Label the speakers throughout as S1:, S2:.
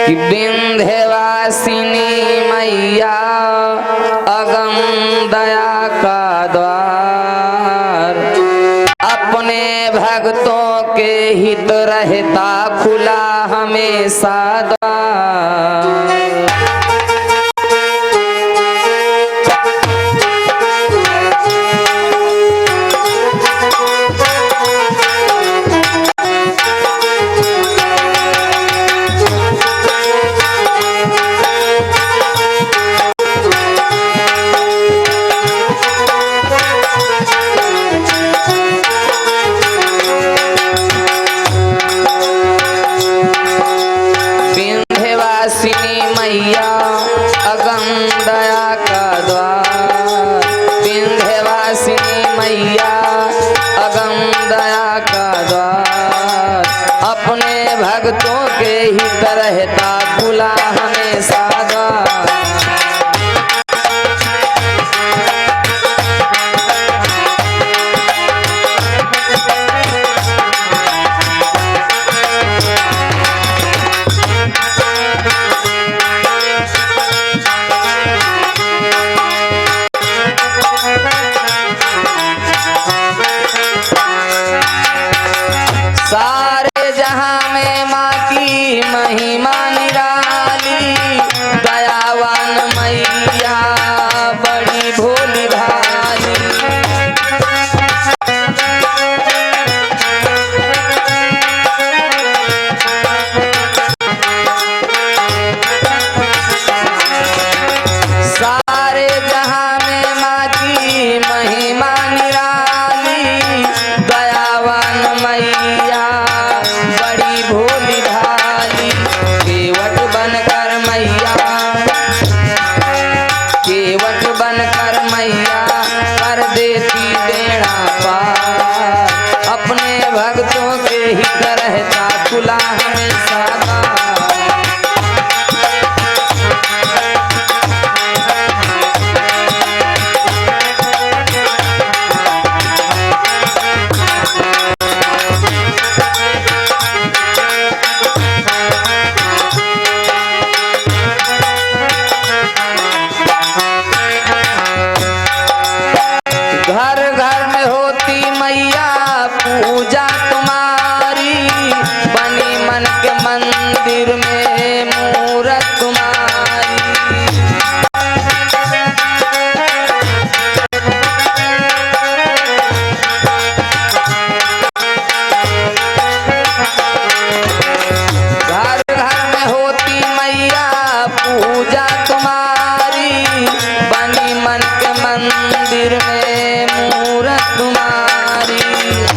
S1: कि विंध्यवासिनी मैया अगम दया का द्वार, अपने भक्तों के हित रहता खुला हमेशा द्वार। मैया अगम दया का द्वार, विंध्यवासिनी मैया अगम दया का द्वार, अपने भक्तों के हित रहता खुला हमेशा द्वार। सारे जहां में माँ की महिमा निराली, दयावान मैया बड़ी भोली भाली। सारे जहां में माँ की महिमा निराली, दयावान मैया बड़ी भोली भाली। केवट बनकर मैया, केवट बनकर मैया कर देती बेड़ा पार, अपने भक्तों के हित रहता खुला हमेशा द्वार। घर घर में होती मैया पूजा तुम्हारी, बनी मन के मंदिर में मूरत तुम्हारी। घर घर में होती मैया पूजा तुम्हारी, बनी मन के मंदिर में मूरत तुम्हारी।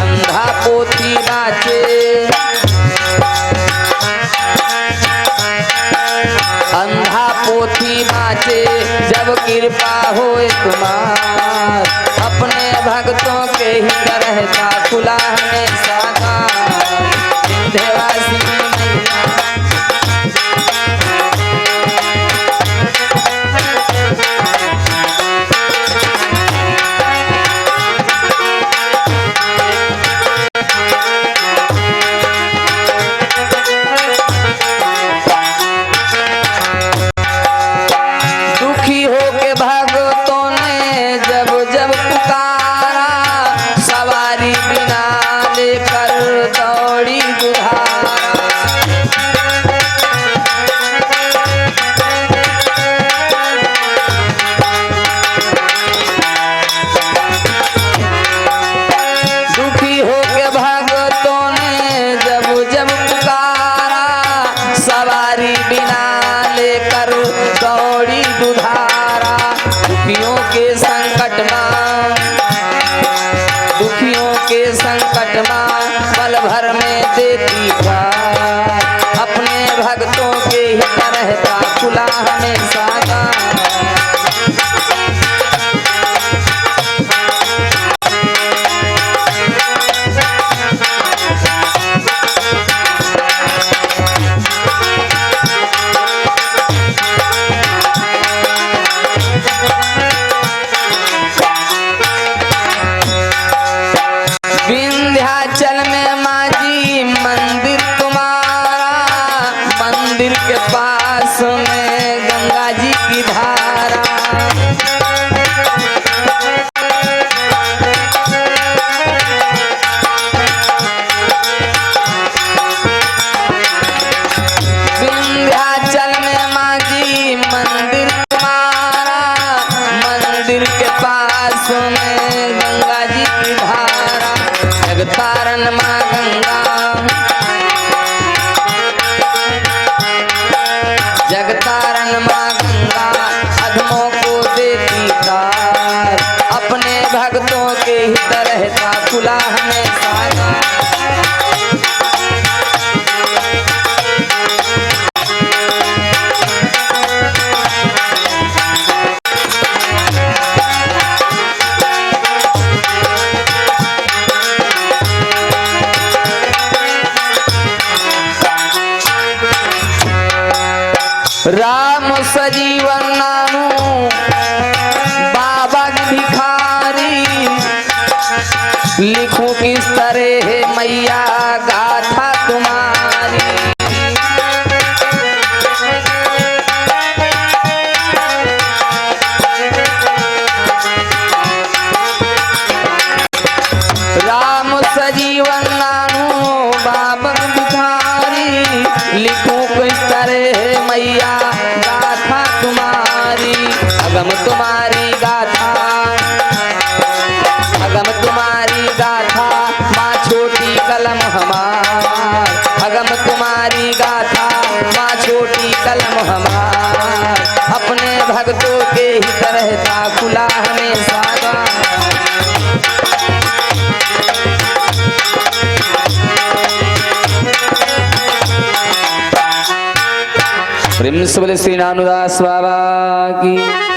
S1: अंधा पोथी बाचे, मंदिर के पास में गंगा जी की धारा। विंध्याचल में माँ जी मंदिर तुम्हारा, मंदिर के पास में गंगा जी की धारा। जगतारण माँ गंगा, जगतारण माँ गंगा अधमों को देती तार। अपने भक्तों के हित रहता खुला हमेशा। राम सजीवन नामू बाबा की भिखारी, लिखूं किस तरह है मैया गाथा तुम्हारी। राम सजीवन नामू बाबा की भिखारी, लिखूं किस तरह है मैया गाथा तुम्हारी। अगम तुम्हारी गाथा, अगम तुम्हारी गाथा माँ छोटी कलम हमार। अगम तुम्हारी गाथा माँ छोटी कलम हमार। अपने भक्तों के हित रहता खुला हमेशा। प्रेम से बोले श्री नानुदास बाबा की।